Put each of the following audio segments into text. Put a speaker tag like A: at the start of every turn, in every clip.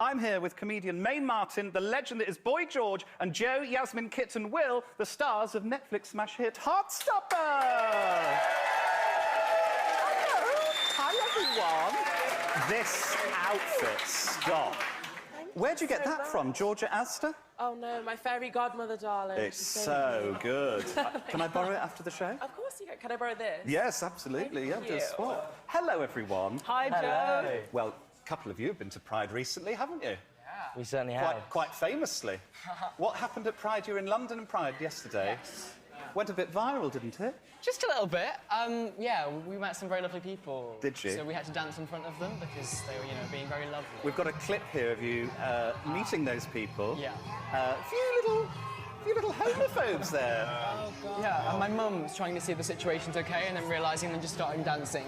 A: I'm here with comedian Mae Martin, the legend that is Boy George, and Joe, Yasmin, Kit and Will, the stars of Netflix smash hit Heartstopper! Hi, everyone. This outfit, stop. Where'd you get that from? Georgia Astor?
B: Oh, no, my fairy godmother, darling.
A: It's so good. Can I borrow it after the show?
B: Of course you can. Can I borrow this?
A: Yes, absolutely. Yeah, do a swap. Hello, everyone.
B: Hi, Joe.
A: Well, a couple of you have been to Pride recently, haven't you?
C: Yeah. We certainly have.
A: Quite famously. What happened at Pride? You were in London in Pride yesterday.
C: Yes.
A: Went a bit viral, didn't it?
C: Just a little bit. Yeah, we met some very lovely people.
A: Did you?
C: So we had to dance in front of them because they were, being very lovely.
A: We've got a clip here of you meeting those people.
C: Yeah.
A: A few little homophobes there.
C: Oh, God. Yeah, and my mum was trying to see if the situation's okay and then realising and then just starting dancing.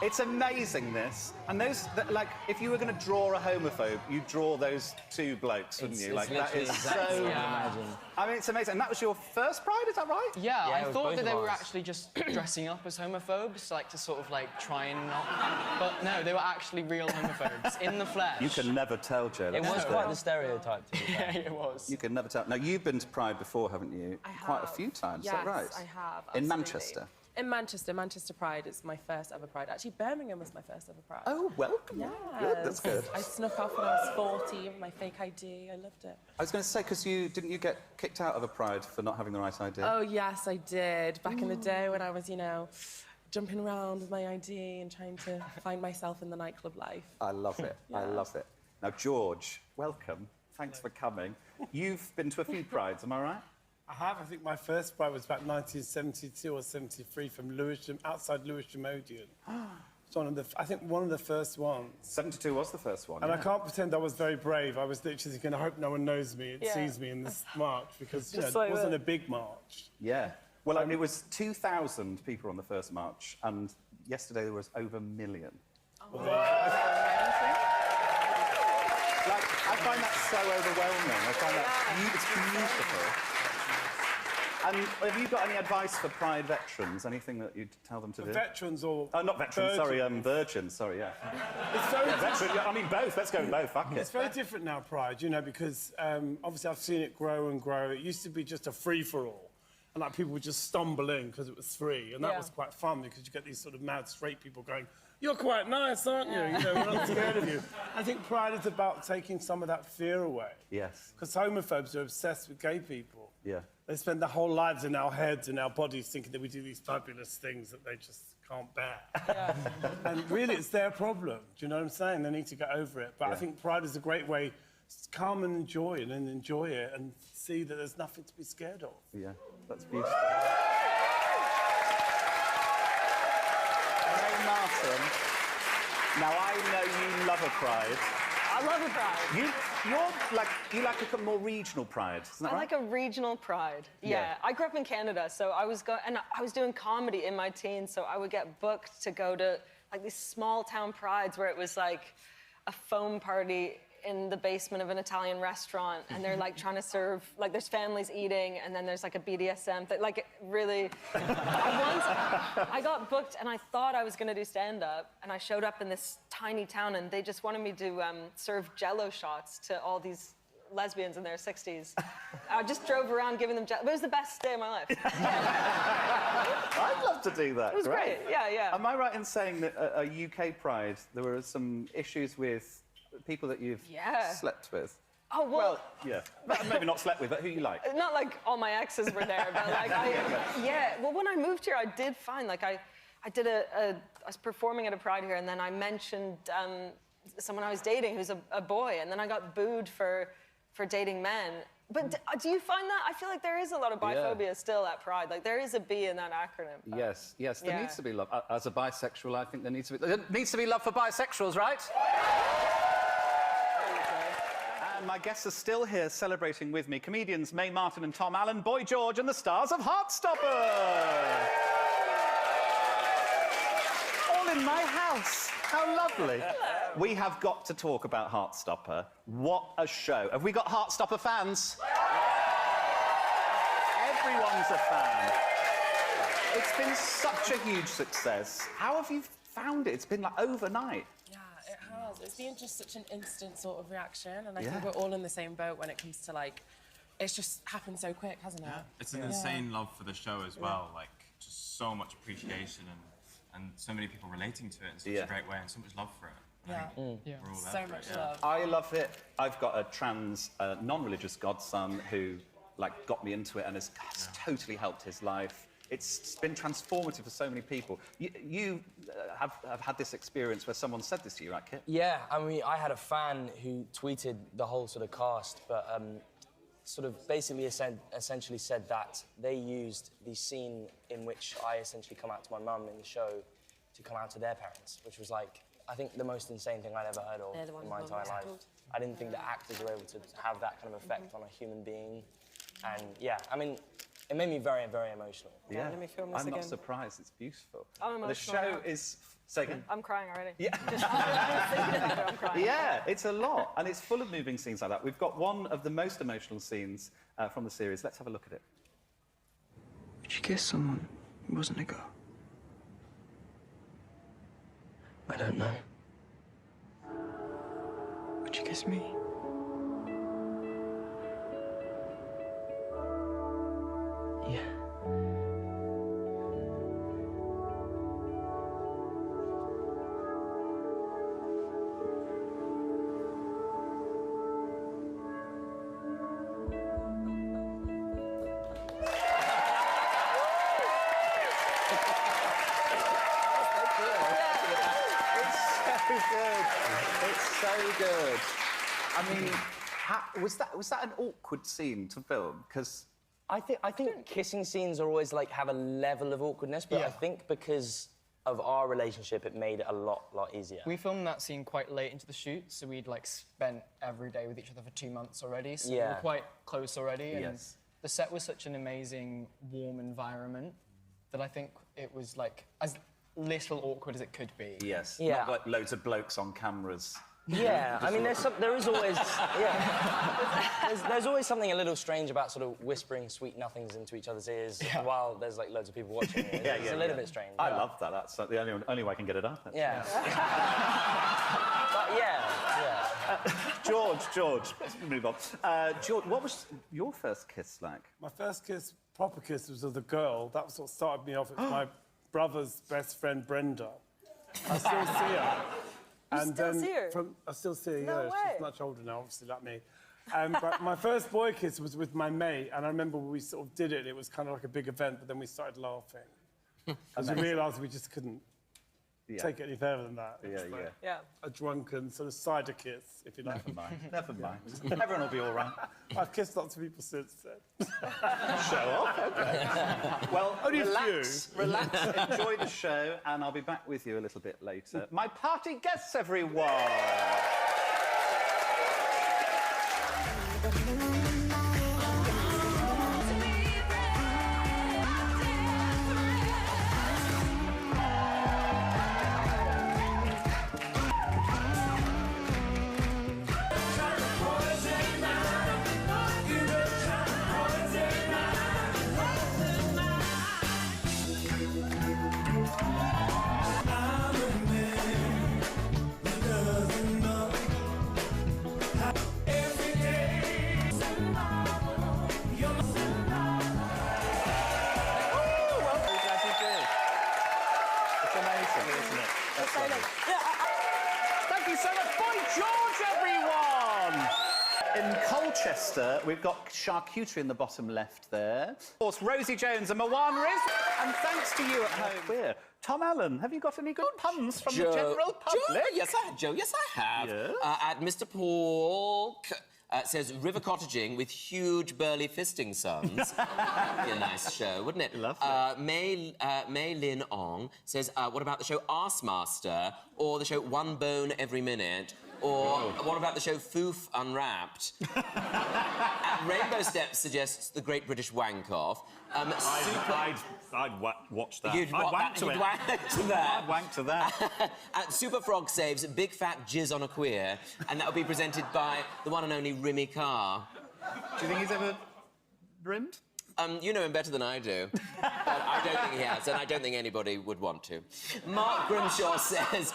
A: It's amazing, this. And those, like, if you were going to draw a homophobe, you'd draw those two blokes, wouldn't you? Like, that is
C: exactly
A: so...
C: imagine.
A: I mean, it's amazing. And that was your first Pride, is that right?
C: Yeah, I thought that they were actually just dressing up as homophobes, like, to sort of, like, try and not... But no, they were actually real homophobes, in the flesh.
A: You can never tell, Joe.
D: It was quite the stereotype, to be fair.
C: Yeah, it was.
A: You can never tell. Now, you've been to Pride before, haven't you?
B: I have.
A: Quite a few times,
B: yes,
A: is that right?
B: I have,
A: In
B: absolutely.
A: Manchester?
B: In Manchester. Manchester Pride is my first ever Pride. Actually, Birmingham was my first ever Pride.
A: Oh, welcome.
B: Yes.
A: Good, that's good.
B: I snuck off when I was 14 with my fake ID. I loved it.
A: I was going to say, because didn't you get kicked out of a Pride for not having the right ID?
B: Oh, yes, I did. Back in the day when I was, jumping around with my ID and trying to find myself in the nightclub life.
A: I love it.
B: Yeah.
A: I love it. Now, George, welcome. Thanks for coming. You've been to a few Prides, am I right?
E: I have. I think my first Pride was about 1972 or 73 from Lewisham, outside Lewisham Odeon. It's I think one of the first ones.
A: 72 was the first one.
E: And I can't pretend I was very brave. I was literally thinking, I hope no one knows me and sees me in this march because it wasn't a big march.
A: Yeah. Well, it was 2,000 people on the first march, and yesterday there was over 1 million.
B: Oh,
A: like, I find that so overwhelming. I find that it's beautiful. And have you got any advice for Pride veterans? Anything that you'd tell them to do?
E: Veterans or...
A: not veterans, sorry, virgins, sorry, yeah.
E: It's very
A: veterans, I mean, both. Let's go with both, fuck it.
E: It's very different now, Pride, because obviously I've seen it grow and grow. It used to be just a free-for-all. And, like, people would just stumble in because it was free. And that was quite fun because you get these sort of mad straight people going, you're quite nice, aren't you? We're not scared of you. I think Pride is about taking some of that fear away.
A: Yes.
E: Because homophobes are obsessed with gay people.
A: Yeah.
E: They spend their whole lives in our heads and our bodies thinking that we do these fabulous things that they just can't bear. Yeah. And really, it's their problem. Do you know what I'm saying? They need to get over it. But I think Pride is a great way to come and enjoy it and enjoy it and see that there's nothing to be scared of.
A: Yeah, that's beautiful. Mae Martin, now I know you love a Pride.
F: I love a Pride.
A: You like a more regional Pride, isn't that right?
F: I like a regional Pride. Yeah. I grew up in Canada, so I was doing comedy in my teens, so I would get booked to go to like these small town prides where it was like a foam party in the basement of an Italian restaurant, and they're like trying to serve, like there's families eating, and then there's like a BDSM thing, like really. I got booked, and I thought I was going to do stand-up, and I showed up in this tiny town, and they just wanted me to serve Jell-O shots to all these lesbians in their 60s. I just drove around giving them Jell-O. It was the best day of my life.
A: I'd love to do that.
F: It was great. Yeah.
A: Am I right in saying that a UK Pride, there were some issues with people that you've slept with?
F: Oh, well...
A: yeah. Maybe not slept with, but who you like.
F: Not like all my exes were there, but like, well, when I moved here, I did find, like, I was performing at a Pride here, and then I mentioned someone I was dating who's a boy, and then I got booed for dating men. But do you find that? I feel like there is a lot of biphobia still at Pride. Like, there is a B in that acronym.
A: Yes, there needs to be love. As a bisexual, I think there needs to be love for bisexuals, right? And my guests are still here celebrating with me. Comedians Mae Martin and Tom Allen, Boy George, and the stars of Heartstopper. All in my house. How lovely. Hello. We have got to talk about Heartstopper. What a show. Have we got Heartstopper fans? Everyone's a fan. It's been such a huge success. How have you found it? It's been like overnight.
B: Yeah, It has. It's been just such an instant sort of reaction, and I think we're all in the same boat when it comes to, like, it's just happened so quick, hasn't it?
G: Yeah, it's an insane love for the show as well. Like, just so much appreciation and so many people relating to it in such a great way and so much love for it.
B: Yeah.
G: We're all there
B: So
G: for
B: much
G: it,
B: love.
A: I love it. I've got a trans, non-religious godson who, like, got me into it and has totally helped his life. It's been transformative for so many people. You have had this experience where someone said this to you, right, Kit?
D: Yeah, I mean, I had a fan who tweeted the whole sort of cast, but sort of basically essentially said that they used the scene in which I essentially come out to my mum in the show to come out to their parents, which was like, I think the most insane thing I'd ever heard of in my entire life. I didn't think that actors were able to have that kind of effect on a human being. And yeah, I mean, it made me very, very emotional.
A: Yeah,
F: let me film this
A: I'm
F: again.
A: not surprised. It's beautiful.
F: I'm
A: The
F: emotional
A: show
F: now.
A: is... Say again?
F: I'm crying already.
A: Yeah.
F: Just thinking about it, I'm crying.
A: Yeah, it's a lot, and it's full of moving scenes like that. We've got one of the most emotional scenes from the series. Let's have a look at it.
H: Would you kiss someone who wasn't a girl?
I: I don't know.
H: Would you kiss me?
I: Yeah.
A: It's so good. I mean, was that an awkward scene to film? Because
D: I think kissing scenes are always like have a level of awkwardness, but I think because of our relationship, it made it a lot easier.
C: We filmed that scene quite late into the shoot, so we'd like spent every day with each other for 2 months already, so we were quite close already. And the set was such an amazing, warm environment that I think it was like as little awkward as it could be.
A: Yes.
D: Yeah.
A: Not like loads of blokes on cameras.
D: Yeah, I mean, there is always, there's always something a little strange about sort of whispering sweet nothings into each other's ears while there's like loads of people watching. It's a little bit strange.
A: I love that. That's the only way I can get it up.
D: Yeah. But yeah.
A: George, let's move on. George, what was your first kiss like?
E: My first kiss, proper kiss, was with a girl. That was what started me off. It was my brother's best friend, Brenda. I still see her. And
F: still see her?
E: I still see her,
F: No
E: yeah.
F: way.
E: She's much older now, obviously, like me. But my first boy kiss was with my mate, and I remember when we sort of did it, it was kind of like a big event, but then we started laughing. Because we realised we just couldn't take it any further than that. It was like a drunken sort of cider kiss, if you like.
A: Never mind. Everyone will be all right.
E: I've kissed lots of people since then.
A: Show off, OK. Well,
E: Only
A: relax, enjoy the show, and I'll be back with you a little bit later. My party guests, everyone! Thank you so much. Boy George, everyone! In Colchester, we've got charcuterie in the bottom left there. Of course, Rosie Jones and Moana Riz. And thanks to you at home. Queer. Tom Allen, have you got any good puns from the general public?
J: Yes, I have.
A: Yes.
J: At Mr. Paul says river cottaging with huge burly fisting sons. Be a nice show, wouldn't it?
A: Lovely.
J: May Lin Ong says, what about the show Arse Master, or the show One Bone Every Minute, or what about the show Foof Unwrapped? Rainbow Steps suggests The Great British Wank Off.
A: I'd watch that.
J: You'd wank to that.
A: I'd wank to that.
J: Super Frog saves Big Fat Jizz on a Queer, and that will be presented by the one and only Remy Carr.
A: Do you think he's ever rimmed?
J: You know him better than I do. But I don't think he has, and I don't think anybody would want to. Mark Grimshaw says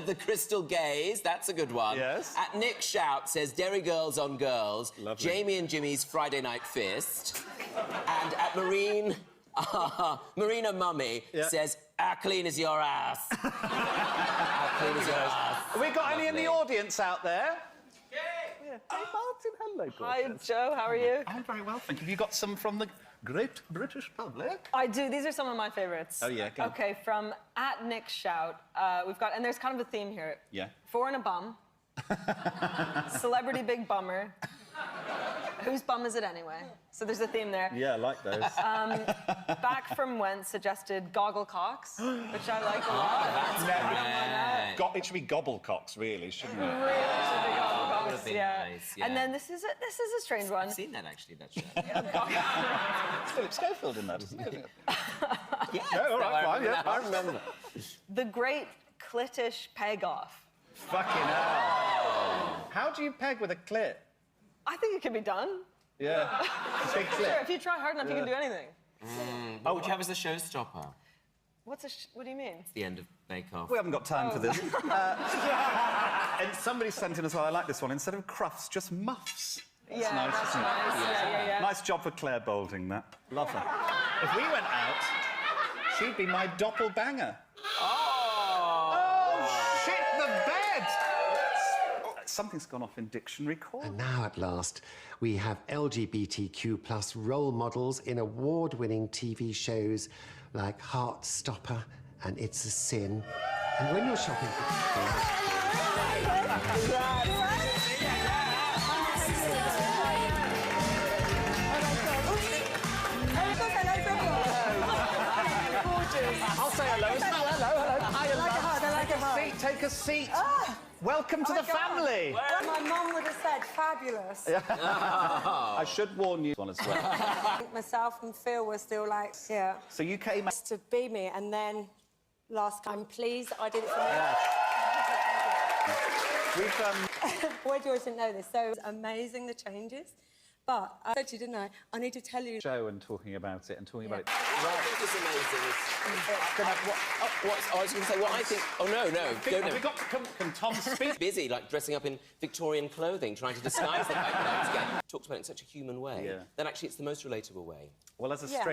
J: the Crystal Gaze. That's a good one.
A: Yes.
J: At Nick Shout says Derry Girls on Girls.
A: Lovely.
J: Jamie and Jimmy's Friday Night Fist. And at Marina Mummy says, "How clean is your ass?" How clean is your ass?
A: Have we got any in the audience out there? Yeah. Hey, Martin, hello,
F: Hi,
A: gorgeous.
F: Joe. How are you?
A: I'm very well, thank you. Have you got some from the Great British public?
F: I do. These are some of my favourites.
A: Oh, yeah, go on.
F: Okay, from at Nick Shout, we've got, and there's kind of a theme here.
A: Yeah.
F: Four and a bum. Celebrity big bummer. Whose bum is it anyway? So there's a theme there.
A: Yeah, I like those.
F: Back from Whence suggested goggle cocks, which I like a lot.
J: That's great.
A: It should be gobblecocks, really, shouldn't it?
F: Really should be goggle
J: That would
F: cocks,
J: have been
F: yeah.
J: nice, yeah.
F: And then this is a strange one.
J: I've seen that, actually, that show.
A: It's Philip Schofield in that, isn't it?
J: Yes,
A: Yeah, all right, fine, yeah.
J: I remember.
F: The great clitish peg off.
A: Fucking hell. How do you peg with a clit?
F: I think it can be done.
A: Yeah. Big
F: Sure,
A: clit.
F: if you try hard enough, you can do anything.
J: What would you have as the showstopper?
F: What do you mean?
J: The end of Bake Off.
A: We haven't got time for this. And somebody sent in as well, I like this one, instead of cruffs, just muffs. That's
F: Yeah,
A: nice,
F: that's
A: isn't it?
F: nice. Yeah.
A: Nice job for Claire Boulding, that. Love her. If we went out, she'd be my doppelbanger. Oh, shit, the bed! Something's gone off in dictionary call.
K: And now, at last, we have LGBTQ+ role models in award-winning TV shows like Heartstopper and It's a Sin. And when you're shopping for...
A: I'll say hello. Hello. Hi, take a seat. Welcome to the family.
L: My mum would have said fabulous.
A: I should warn you one as well.
L: I think myself and Phil were still like, yeah.
A: So you came out...
L: To be me, and then last time, pleased I did it for me.
A: We've,
L: Boy, George didn't know this, so it was amazing, the changes. But I said to you, didn't I? I need to tell you...
A: Joe and talking about it and talking about it.
J: What I think is amazing is... I was going to say, what I think... Oh, no.
A: Have we got... Can Tom speak?
J: Busy, like, dressing up in Victorian clothing, trying to disguise the fact that I was gay. Talks about it in such a human way.
A: Yeah.
J: Then actually it's the most relatable way.
A: Well, as a
L: Yeah.
A: straight